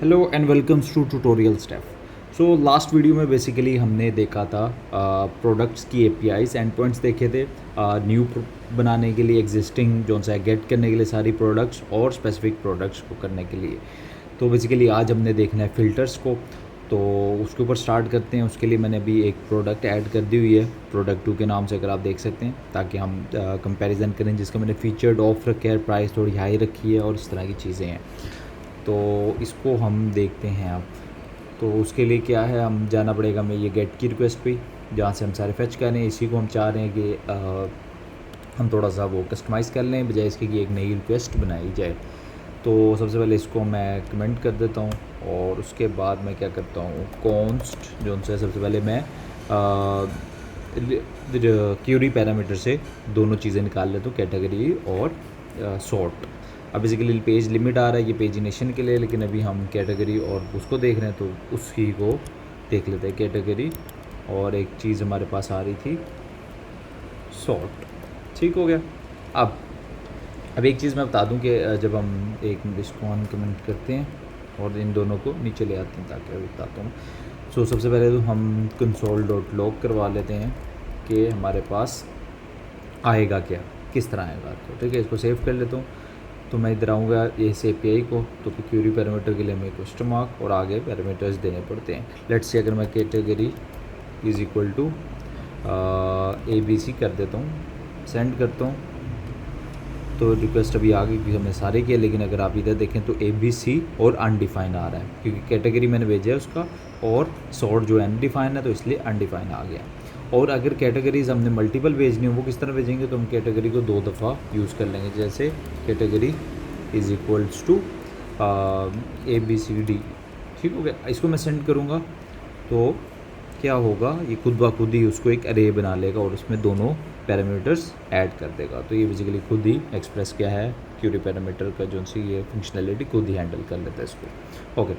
Hello and welcomes to tutorial step. So last video में basically हमने देखा था प्रोडक्ट्स की एपीआईज एंड पॉइंट्स देखे थे न्यू बनाने के लिए, एग्जिस्टिंग जो सा गेट करने के लिए सारी प्रोडक्ट्स और स्पेसिफिक प्रोडक्ट्स को करने के लिए। तो बेसिकली आज हमने देखना है फ़िल्टर्स को, तो उसके ऊपर स्टार्ट करते हैं। उसके लिए मैंने अभी एक प्रोडक्ट ऐड कर दी हुई है प्रोडक्ट 2 के नाम से, अगर आप देख सकते हैं, ताकि हम कंपैरिजन करें, जिसका मैंने फीचर्ड ऑफ रखा है, प्राइस थोड़ी हाई रखी है और इस तरह की चीज़ें हैं। तो इसको हम देखते हैं अब। तो उसके लिए क्या है, हम जाना पड़ेगा हमें ये गेट की रिक्वेस्ट पे, जहाँ से हम सारे फेच कर रहे हैं। इसी को हम चाह रहे हैं कि हम थोड़ा सा वो कस्टमाइज़ कर लें, बजाय इसके कि एक नई रिक्वेस्ट बनाई जाए। तो सबसे पहले इसको मैं कमेंट कर देता हूँ और उसके बाद मैं क्या करता हूँ, कॉन्स्ट जो उनसे सबसे पहले मैं क्यूरी पैरामीटर से दोनों चीज़ें निकाल लेता हूँ, कैटेगरी और सॉर्ट। अब बेसिकली पेज लिमिट आ रहा है ये पेजिनेशन के लिए, लेकिन अभी हम कैटेगरी और उसको देख रहे हैं, तो उसी को देख लेते हैं। कैटेगरी और एक चीज़ हमारे पास आ रही थी सॉर्ट, ठीक हो गया। अब एक चीज़ मैं बता दूं कि जब हम एक इसको अनकमेंट करते हैं और इन दोनों को नीचे ले आते हैं, ताकि अभी बताता हूँ। सो सबसे पहले तो हम console.log करवा लेते हैं कि हमारे पास आएगा क्या, किस तरह आएगा। तो ठीक है, इसको सेव कर लेता हूँ। तो मैं इधर आऊँगा इस API को, तो क्यूरी पैरामीटर के लिए हमें क्वेश्चन मार्क और आगे पैरामीटर्स देने पड़ते हैं। लेट्स से अगर मैं category is equal to ABC कर देता हूँ, सेंड करता हूँ, तो रिक्वेस्ट अभी आ गई, क्योंकि हमने सारे किए। लेकिन अगर आप इधर देखें तो ABC और अनडिफाइन आ रहा है, क्योंकि कैटेगरी मैंने भेजा है उसका, और सॉर्ट जो अनडिफाइन है, तो इसलिए अनडिफाइन आ गया। और अगर कैटेगरीज हमने मल्टीपल भेजनी हो, वो किस तरह भेजेंगे, तो हम कैटेगरी को 2 दफ़ा यूज़ कर लेंगे। जैसे category is equals to ABCD, ठीक हो गया। इसको मैं सेंड करूँगा तो क्या होगा, ये खुद ब खुद ही उसको एक अरे बना लेगा और उसमें दोनों पैरामीटर्स ऐड कर देगा। तो ये बेसिकली खुद ही एक्सप्रेस क्या है, क्यूरी पैरामीटर का जो सी ये फंक्शनैलिटी खुद ही हैंडल कर लेता है इसको। ओके,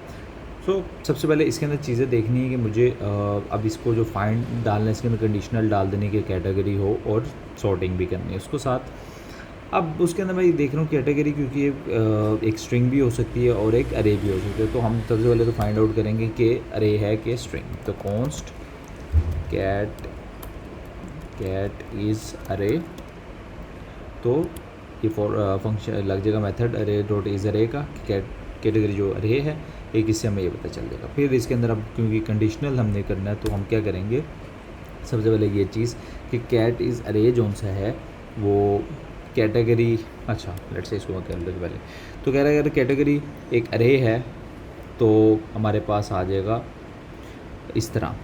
सो सबसे पहले इसके अंदर चीज़ें देखनी है कि मुझे अब इसको जो फाइंड डालना है, इसके अंदर कंडीशनल डाल देने की कैटेगरी हो और सॉर्टिंग भी करनी है उसको साथ। अब उसके अंदर मैं ये देख रहा हूँ कैटेगरी, क्योंकि ये एक स्ट्रिंग भी हो सकती है और एक अरे भी हो सकती है। तो हम सबसे पहले तो फाइंड आउट करेंगे कि अरे है कि स्ट्रिंग। तो कॉन्स्ट कैट इज़ अरे, तो ये फंक्शन लग जाएगा मेथड अरे डॉट इज़ अरे का, कैटेगरी जो अरे है एक, इससे हमें ये पता चल जाएगा। फिर इसके अंदर अब क्योंकि कंडीशनल हमने करना है, तो हम क्या करेंगे, सबसे पहले ये चीज़ कि कैट इज़ अरे जो सा है वो कैटेगरी, अच्छा लेट्स से इसको कर लेते पहले। तो कह रहा है अगर कैटेगरी एक अरे है तो हमारे पास आ जाएगा इस तरह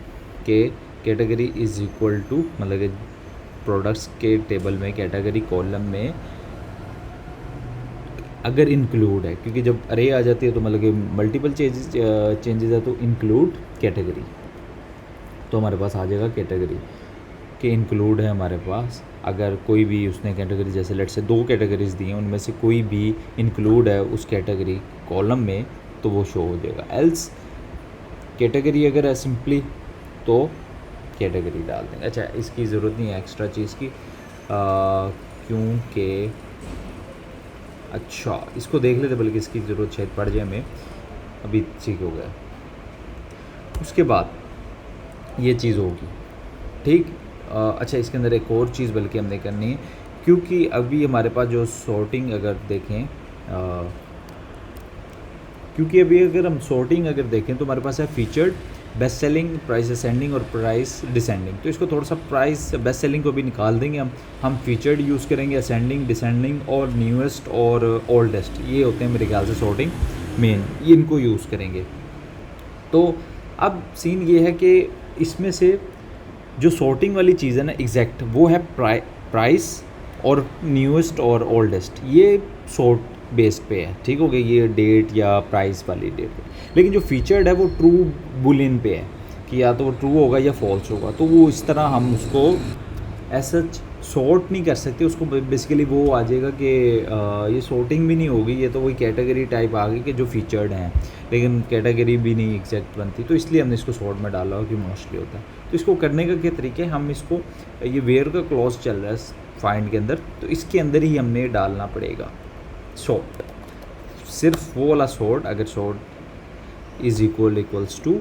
कि कैटेगरी इज़ इक्वल टू, मतलब कि प्रोडक्ट्स के टेबल में कैटेगरी कॉलम में अगर इंक्लूड है, क्योंकि जब अरे आ जाती है तो मतलब कि मल्टीपल चेंजेस है, तो इंक्लूड कैटेगरी, तो हमारे पास आ जाएगा कैटेगरी के इंक्लूड है हमारे पास। अगर कोई भी उसने कैटेगरी, जैसे लेट से 2 कैटेगरीज दी हैं, उनमें से कोई भी इंक्लूड है उस कैटेगरी कॉलम में, तो वो शो हो जाएगा। एल्स कैटेगरी अगर है सिंपली, तो कैटेगरी डाल देंगे। अच्छा, इसकी ज़रूरत नहीं है एक्स्ट्रा चीज़ की, क्योंकि अच्छा इसको देख लेते, बल्कि इसकी ज़रूरत शायद पड़ जाए हमें, अभी ठीक हो गया। उसके बाद ये चीज़ होगी, ठीक। अच्छा, इसके अंदर एक और चीज़ बल्कि हमने करनी है, क्योंकि अभी हमारे पास जो सॉर्टिंग अगर देखें, क्योंकि अभी अगर हम सॉर्टिंग अगर देखें तो हमारे पास है featured, best selling, price ascending और प्राइस डिसेंडिंग। तो इसको थोड़ा सा प्राइस बेस्ट सेलिंग को भी निकाल देंगे हम फीचर्ड यूज़ करेंगे, असेंडिंग, डिसेंडिंग और न्यूएस्ट और ओल्डेस्ट, ये होते हैं मेरे ख्याल से सॉर्टिंग मेन, ये इनको यूज़ करेंगे। तो अब सीन ये है कि इसमें से जो सॉर्टिंग वाली चीज़ है ना एग्जैक्ट, वो है प्राइस और न्यूएस्ट और ओल्डेस्ट, ये सॉर्ट बेस्ड पे है, ठीक हो गया, ये डेट या प्राइस वाली डेट पे। लेकिन जो फीचर्ड है वो ट्रू बुलियन पे है, कि या तो वो ट्रू होगा या फॉल्स होगा। तो वो इस तरह हम उसको ऐसा सॉर्ट नहीं कर सकते उसको, बेसिकली वो आ जाएगा कि ये सॉर्टिंग भी नहीं होगी, ये तो वही कैटेगरी टाइप आ गई कि जो फीचर्ड हैं, लेकिन कैटेगरी भी नहीं एग्जैक्ट बनती। तो इसलिए हमने इसको सॉर्ट में डाला कि मोस्टली होता है। तो इसको करने का क्या तरीके, हम इसको, ये वेयर का क्लॉज चल रहा है फाइंड के अंदर, तो इसके अंदर ही हमने डालना पड़ेगा सॉर्ट, सिर्फ वो वाला सॉर्ट। अगर sort is equals to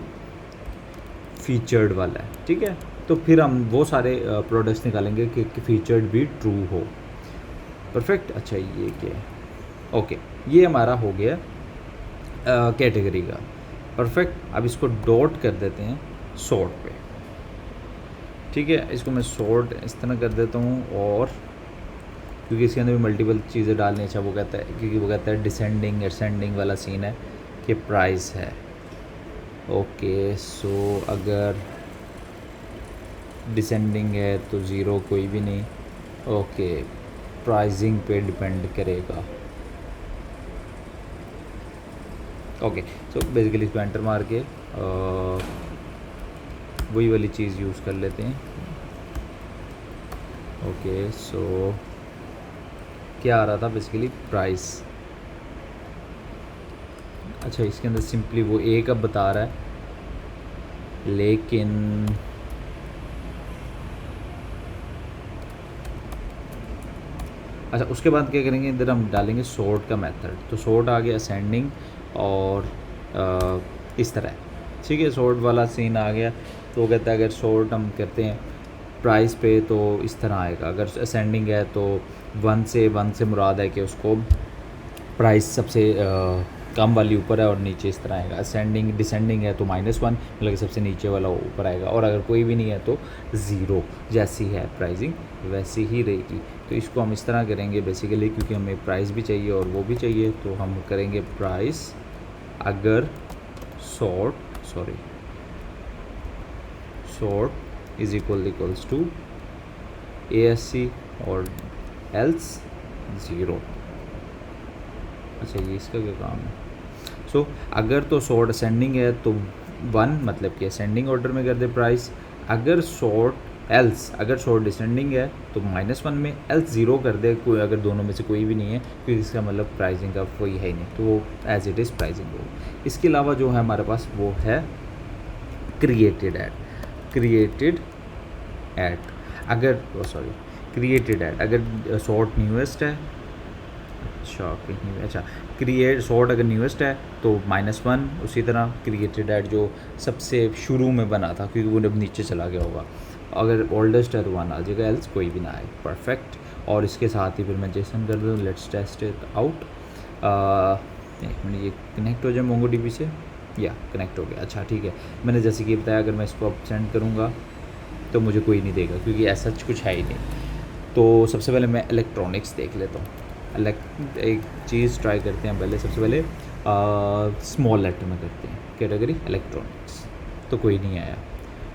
featured वाला है, ठीक है। तो फिर हम वो सारे प्रोडक्ट्स निकालेंगे कि फीचर्ड भी ट्रू हो। परफेक्ट। अच्छा ये क्या है, ओके, ये हमारा हो गया कैटेगरी का। परफेक्ट। अब इसको डॉट कर देते हैं सॉर्ट पे, ठीक है। इसको मैं सॉर्ट इस तरह कर देता हूँ, और क्योंकि इसके अंदर भी मल्टीपल चीज़ें डालनी, अच्छा वो कहता है, क्योंकि वो कहता है डिसेंडिंग असेंडिंग वाला सीन है कि प्राइस है। ओके, सो अगर डिसेंडिंग है तो ज़ीरो कोई भी नहीं। ओके, प्राइसिंग पे डिपेंड करेगा। ओके, सो बेसिकली इसको एंटर मार के वही वाली चीज़ यूज़ कर लेते हैं। ओके, सो क्या आ रहा था बेसिकली, प्राइस। अच्छा, इसके अंदर सिंपली वो एक अब बता रहा है, लेकिन अच्छा उसके बाद क्या करेंगे, इधर हम डालेंगे सॉर्ट का मेथड। तो सॉर्ट आ गया असेंडिंग और इस तरह, ठीक है, सॉर्ट वाला सीन आ गया। तो कहता है अगर सॉर्ट हम करते हैं प्राइस पे तो इस तरह आएगा, अगर असेंडिंग है तो वन से मुराद है कि उसको प्राइस सबसे कम वाली ऊपर है और नीचे इस तरह आएगा। असेंडिंग डिसेंडिंग है तो -1 मतलब कि सबसे नीचे वाला ऊपर आएगा, और अगर कोई भी नहीं है तो ज़ीरो। जैसी है प्राइसिंग वैसी ही रहेगी। तो इसको हम इस तरह करेंगे बेसिकली, क्योंकि हमें प्राइस भी चाहिए और वो भी चाहिए। तो हम करेंगे प्राइस अगर sort is equals to ASC और एल्स ज़ीरो। अच्छा ये इसका क्या काम है। सो अगर तो सॉर्ट असेंडिंग है तो 1 मतलब कि असेंडिंग ऑर्डर में कर दे प्राइस। अगर सॉर्ट डिसेंडिंग है तो -1 में, एल्स ज़ीरो कर दे कोई, अगर दोनों में से कोई भी नहीं है, क्योंकि इसका मतलब प्राइसिंग का कोई है ही नहीं, तो वो एज इट इज़ प्राइसिंग हो। इसके अलावा जो है हमारे पास वो है क्रिएटेड ऐड। अगर सॉर्ट न्यूएस्ट है, सॉर्ट अगर न्यूएस्ट है तो -1, उसी तरह क्रिएटेड ऐड जो सबसे शुरू में बना था, क्योंकि वो जब नीचे चला गया होगा। अगर ओल्डेस्ट है तो 1 आ जाएगा, एल्स कोई भी ना आए। परफेक्ट। और इसके साथ ही फिर मैं जेसन कर दूँ, लेट्स टेस्ट इट आउट। एक मिनट, ये कनेक्ट हो जाए मोंगोडीबी से, या कनेक्ट हो गया। अच्छा ठीक है, मैंने जैसे कि बताया, अगर मैं इसको अब सेंड करूँगा तो मुझे कोई नहीं देगा, क्योंकि ऐसा कुछ है ही नहीं। तो सबसे पहले मैं इलेक्ट्रॉनिक्स देख लेता हूँ। एक चीज़ ट्राई करते हैं पहले। सबसे पहले स्मॉल लेटर में करते हैं, कैटेगरी इलेक्ट्रॉनिक्स, तो कोई नहीं आया।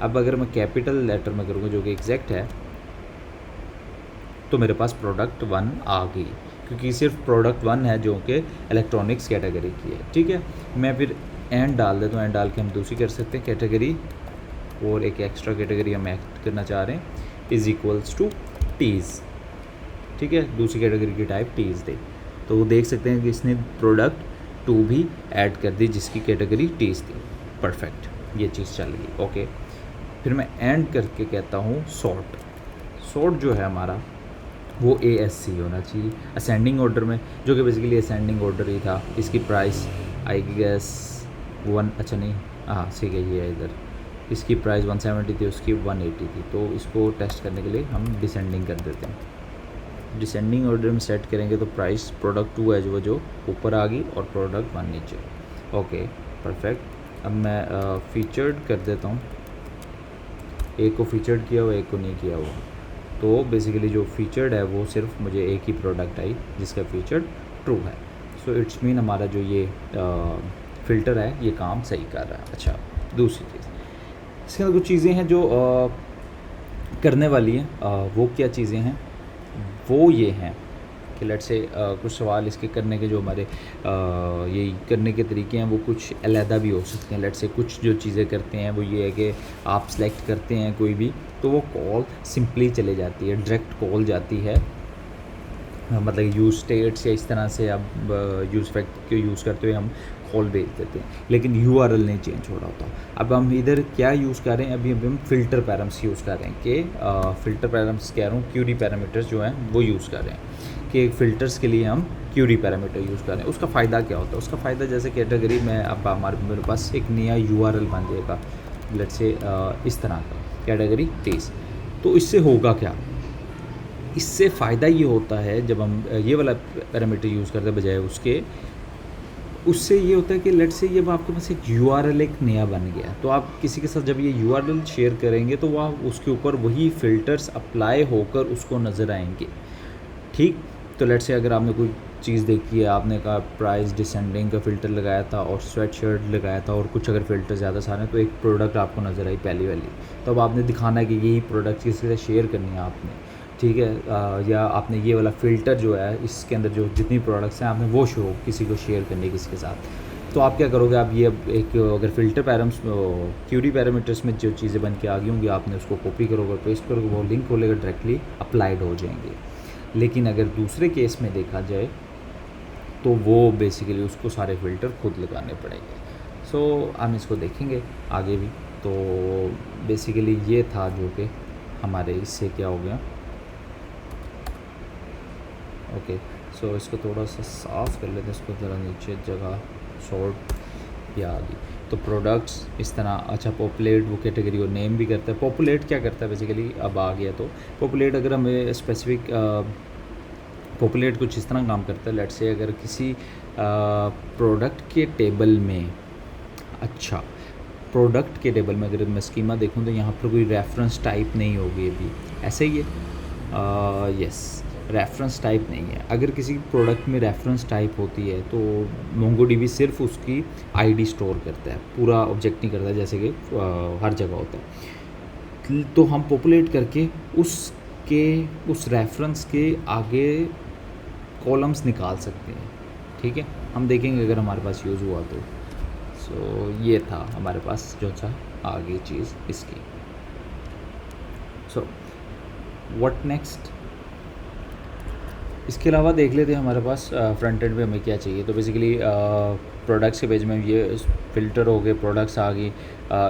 अब अगर मैं कैपिटल लेटर में करूँगा, जो कि एग्जैक्ट है, तो मेरे पास प्रोडक्ट 1 आ गई, क्योंकि सिर्फ प्रोडक्ट 1 है जो कि इलेक्ट्रॉनिक्स कैटेगरी की है, ठीक है। मैं फिर एंड डाल देता हूँ, एंड डाल के हम दूसरी कर सकते हैं कैटेगरी, और एक एक्स्ट्रा कैटेगरी हम ऐड करना चाह रहे हैं, इज़ इक्वल्स टू टीज़, ठीक है। दूसरी कैटेगरी की टाइप टीज़ दे, तो वो देख सकते हैं कि इसने प्रोडक्ट 2 भी ऐड कर दी, जिसकी कैटेगरी टीज़ थी। परफेक्ट, ये चीज़ चल गई। ओके, फिर मैं एंड करके कहता हूँ सॉर्ट जो है हमारा वो ASC होना चाहिए असेंडिंग ऑर्डर में, जो कि बेसिकली असेंडिंग ऑर्डर ही था। इसकी प्राइस आई गेस 1, अच्छा नहीं, हाँ सही है, ये है इधर। इसकी प्राइस 170 थी, उसकी 180 थी। तो इसको टेस्ट करने के लिए हम डिसेंडिंग कर देते हैं। डिसेंडिंग ऑर्डर में सेट करेंगे तो प्राइस प्रोडक्ट 2 है जो ऊपर आ गई, और प्रोडक्ट 1 नीचे। Okay perfect. अब मैं फीचर्ड कर देता हूँ, एक को फीचर्ड किया हुआ, एक को नहीं किया हुआ। तो बेसिकली जो फीचर्ड है वो सिर्फ मुझे एक ही प्रोडक्ट आई जिसका फीचर्ड ट्रू है। सो इट्स मीन हमारा जो ये फ़िल्टर है ये काम सही कर रहा है। अच्छा, दूसरी चीज़, इसके अंदर कुछ चीज़ें हैं जो करने वाली हैं। वो क्या चीज़ें हैं, वो ये हैं कि लेट से कुछ सवाल इसके करने के जो हमारे ये करने के तरीके हैं वो कुछ अलहदा भी हो सकते हैं। लेट से कुछ जो चीज़ें करते हैं वो ये है कि आप सेलेक्ट करते हैं कोई भी, तो वो कॉल सिंपली चले जाती है, डायरेक्ट कॉल जाती है। मतलब यूज़ स्टेट्स या इस तरह से अब यूज़ फैक्ट को यूज़ करते हुए हम कॉल भेज देते हैं, लेकिन URL नहीं चेंज हो रहा होता। अब हम इधर क्या यूज़ कर रहे हैं, अभी हम फ़िल्टर पैराम्स यूज़ कर रहे हैं कि फ़िल्टर पैराम्स कह रहा हूँ, क्यूरी पैरामीटर्स जो हैं वो यूज़ कर रहे हैं। के फ़िल्टर्स के लिए हम क्यूरी पैरामीटर यूज़ कर रहे हैं। उसका फ़ायदा क्या होता है? उसका फ़ायदा जैसे कैटेगरी में अब मेरे पास एक नया यूआरएल बन जाएगा, लेट्स से इस तरह का कैटेगरी टेस्ट। तो इससे होगा क्या? इससे फ़ायदा ये होता है जब हम ये वाला पैरामीटर यूज़ करते हैं बजाय उसके, उससे ये होता है कि लेट्स से जब आपके पास एक यूआरएल एक नया बन गया, तो आप किसी के साथ जब ये यूआरएल शेयर करेंगे तो वह उसके ऊपर वही फ़िल्टर्स अप्लाई होकर उसको नज़र आएंगे, ठीक। तो लेट्स से अगर आपने कोई चीज़ देखी है, आपने कहा प्राइस डिसेंडिंग का फ़िल्टर लगाया था और स्वेट शर्ट लगाया था और कुछ अगर फ़िल्टर ज़्यादा सारे हैं, तो एक प्रोडक्ट आपको नज़र आई पहली वाली, तो अब आपने दिखाना है कि यही प्रोडक्ट किसी के साथ शेयर करनी है आपने, ठीक है। या आपने ये वाला फ़िल्टर जो है इसके अंदर जो जितनी प्रोडक्ट्स हैं आपने वो शो किसी को शेयर करनी है किसी के साथ। तो आप क्या करोगे, आप ये एक अगर फ़िल्टर क्यूरी पैरामीटर्स में जो चीज़ें बन के आ गई होंगी, आपने उसको कॉपी करोगे पेस्ट करोगे, वो लिंक खोलेगा डायरेक्टली अप्लाइड हो जाएंगे। लेकिन अगर दूसरे केस में देखा जाए तो वो बेसिकली उसको सारे फ़िल्टर खुद लगाने पड़ेंगे। सो हम इसको देखेंगे आगे भी। तो बेसिकली ये था जो कि हमारे इससे क्या हो गया। ओके, सो इसको थोड़ा सा साफ़ कर लेते हैं, इसको ज़रा नीचे जगह शॉर्ट पे आ गई। तो प्रोडक्ट्स इस तरह, अच्छा पॉपुलेट वो कैटेगरी और नेम भी करता है। पॉपुलेट क्या करता है बेसिकली, अब आ गया तो पॉपुलेट अगर हमें स्पेसिफिक पॉपुलेट कुछ इस तरह काम करता है, लेट्स से अगर किसी प्रोडक्ट के टेबल में, अच्छा प्रोडक्ट के टेबल में अगर मैं स्कीमा देखूं तो यहाँ पर कोई रेफरेंस टाइप नहीं होगी अभी, ऐसे ही है। यस, रेफरेंस टाइप नहीं है। अगर किसी प्रोडक्ट में रेफरेंस टाइप होती है तो मोंगोडीबी सिर्फ उसकी आईडी स्टोर करता है, पूरा ऑब्जेक्ट नहीं करता जैसे कि हर जगह होता है। तो हम पॉपुलेट करके उस रेफरेंस के आगे कॉलम्स निकाल सकते हैं, ठीक है। हम देखेंगे अगर हमारे पास यूज़ हुआ तो। सो ये था हमारे पास जो था आगे चीज़ इसकी। सो व्हाट नेक्स्ट, इसके अलावा देख लेते हैं हमारे पास फ्रंट एंड पे हमें क्या चाहिए। तो बेसिकली प्रोडक्ट्स के पेज में ये फ़िल्टर हो गए, प्रोडक्ट्स आ गई,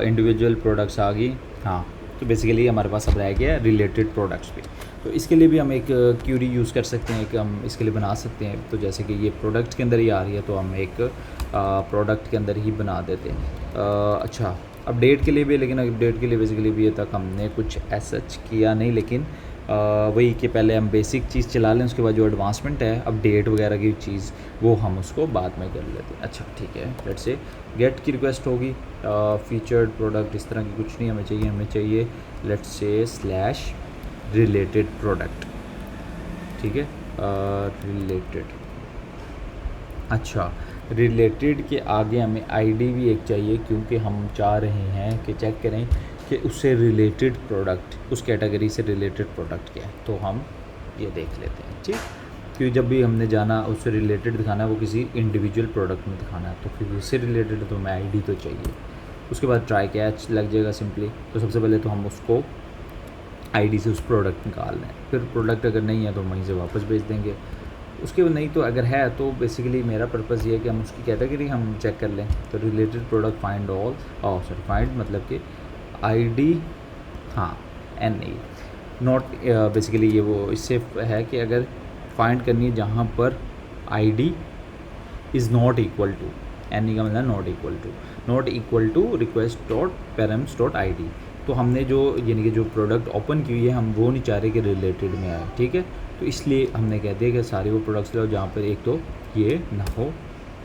इंडिविजुअल प्रोडक्ट्स आ गई। हाँ, तो बेसिकली हमारे पास अब रह गया रिलेटेड प्रोडक्ट्स पे। तो इसके लिए भी हम एक क्यूरी यूज़ कर सकते हैं, कि हम इसके लिए बना सकते हैं। तो जैसे कि ये प्रोडक्ट के अंदर ही आ रही है तो हम एक प्रोडक्ट के अंदर ही बना देते हैं। अच्छा, अपडेट के लिए भी, लेकिन अपडेट के लिए बेसिकली भी ये तक हमने कुछ ऐसा किया नहीं, लेकिन वही कि पहले हम बेसिक चीज़ चला लें, उसके बाद जो एडवांसमेंट है अपडेट वगैरह की चीज़ वो हम उसको बाद में कर लेते हैं। अच्छा ठीक है, लेट्स से गेट की रिक्वेस्ट होगी, फीचर्ड प्रोडक्ट इस तरह की कुछ नहीं हमें चाहिए let's say slash related product, ठीक है। रिलेटेड, अच्छा रिलेटेड के आगे हमें आईडी भी एक चाहिए, क्योंकि हम चाह रहे हैं कि चेक करें कि उससे रिलेटेड प्रोडक्ट, उस कैटेगरी से रिलेटेड प्रोडक्ट क्या है। तो हम ये देख लेते हैं, ठीक। क्योंकि जब भी हमने जाना उससे रिलेटेड दिखाना है, वो किसी इंडिविजुअल प्रोडक्ट में दिखाना है, तो फिर उससे रिलेटेड तो हमें आईडी तो चाहिए। उसके बाद ट्राई कैच लग जाएगा सिंपली। तो सबसे पहले तो हम उसको आईडी से उस प्रोडक्ट निकाल लें, फिर प्रोडक्ट अगर नहीं है तो हम वहीं से वापस भेज देंगे। उसके बाद नहीं तो अगर है तो बेसिकली मेरा पर्पज़ ये है कि हम उसकी कैटेगरी हम चेक कर लें। तो related product find all, sorry find मतलब कि आईडी, हाँ एन ई नॉट, बेसिकली ये वो इससे है कि अगर फाइंड करनी है जहाँ पर ID is not equal to, N E का मतलब not equal to request dot params dot I D. तो हमने जो यानी कि जो प्रोडक्ट ओपन की हुई है हम वो नहीं चाह रहे कि रिलेटेड में आए, ठीक है। तो इसलिए हमने कह दिया कि सारे वो प्रोडक्ट्स लो जहाँ पर एक तो ये ना हो,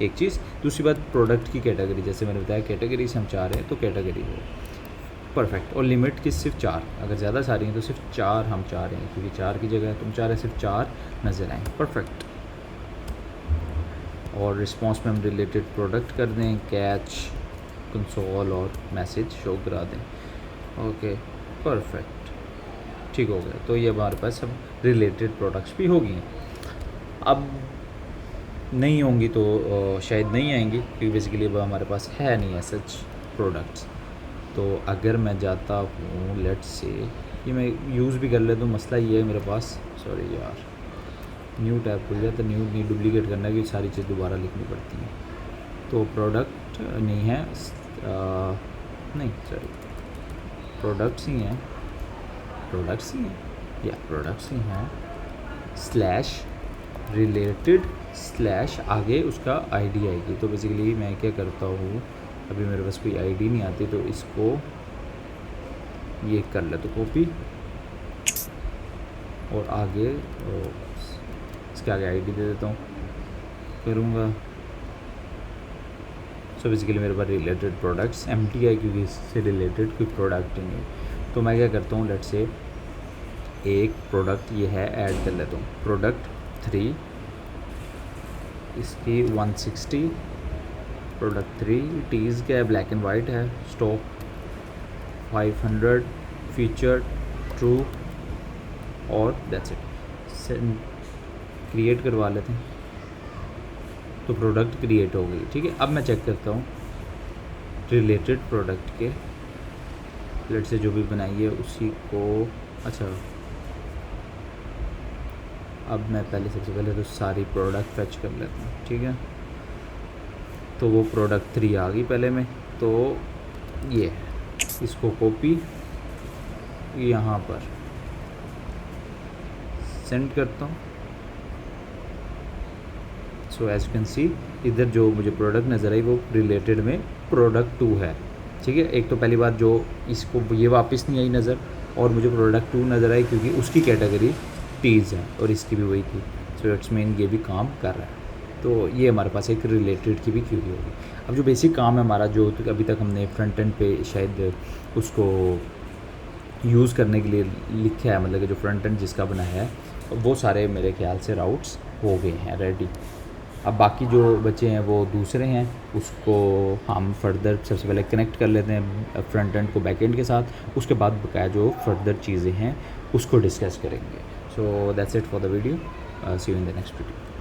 एक चीज़। दूसरी बात प्रोडक्ट की कैटेगरी, जैसे मैंने बताया कैटेगरी से हम चाह रहे हैं तो कैटेगरी हो, परफेक्ट। और लिमिट की सिर्फ 4, अगर ज़्यादा सारी हैं तो सिर्फ 4 हम चाह रहे हैं, क्योंकि 4 की जगह तुम चाह रहे हैं सिर्फ 4 नज़र आएँ, परफेक्ट। और रिस्पॉन्स में हम रिलेटेड प्रोडक्ट कर दें, कैच कंसोल और मैसेज शो करा दें, ओके परफेक्ट, ठीक हो गया। तो ये हमारे पास सब रिलेटेड प्रोडक्ट्स भी होगी। अब नहीं होंगी तो शायद नहीं आएंगी, क्योंकि बेसिकली अब हमारे पास है नहीं है सच प्रोडक्ट्स। तो अगर मैं जाता हूँ लेट्स से, ये मैं यूज़ भी कर लेता हूँ, मसला ये है मेरे पास, सॉरी यार न्यू टैब खुल जाता, न्यू डुप्लीकेट करना है कि सारी चीज़ दोबारा लिखनी पड़ती है। तो प्रोडक्ट नहीं है, नहीं सॉरी प्रोडक्ट्स ही हैं या प्रोडक्ट्स ही हैं, स्लैश रिलेटेड स्लैश आगे उसका आईडी आएगी। तो बेसिकली मैं क्या करता हूँ, अभी मेरे पास कोई आईडी नहीं आती तो इसको ये कर ले तो कॉपी और आगे इसके आगे आईडी दे देता हूँ, करूँगा। सो बेसिकली मेरे पास रिलेटेड प्रोडक्ट्स एम्प्टी है क्योंकि इससे रिलेटेड कोई प्रोडक्ट ही नहीं। तो मैं क्या करता हूँ, लेट्स से एक प्रोडक्ट ये है ऐड कर लेता हूँ, प्रोडक्ट 3 इसकी 160, प्रोडक्ट 3 टीज़ क्या है, ब्लैक एंड वाइट है, स्टॉक 500, फीचर ट्रू और दैट्स इट। क्रिएट करवा लेते हैं तो प्रोडक्ट क्रिएट हो गई। ठीक है, अब मैं चेक करता हूँ रिलेटेड प्रोडक्ट के, लेट से जो भी बनाई है उसी को। अच्छा, अब मैं सबसे पहले तो सारी प्रोडक्ट फैच कर लेता हूँ। ठीक है, तो वो प्रोडक्ट 3 आ गई पहले में, तो ये इसको कॉपी यहाँ पर सेंड करता हूँ। So as you can see इधर जो मुझे प्रोडक्ट नज़र आई वो रिलेटेड में प्रोडक्ट 2 है। ठीक है, एक तो पहली बात जो इसको ये वापस नहीं आई नज़र, और मुझे प्रोडक्ट 2 नज़र आई क्योंकि उसकी कैटेगरी टीज़ है और इसकी भी वही थी। सो इट्स मीन ये भी काम कर रहा है। तो ये हमारे पास एक रिलेटेड की भी क्यूरी होगी। अब जो बेसिक काम है हमारा, जो अभी तक हमने फ्रंट एंड पे शायद उसको यूज़ करने के लिए लिखा है, मतलब कि जो फ्रंट एंड जिसका बनाया है, वो सारे मेरे ख्याल से राउट्स हो गए हैं रेडी। अब बाकी जो बचे हैं वो दूसरे हैं, उसको हम फर्दर सबसे पहले कनेक्ट कर लेते हैं फ्रंट एंड को बैक एंड के साथ, उसके बाद बकाया जो फर्दर चीज़ें हैं उसको डिस्कस करेंगे। So that's it for the video, see you in the next video.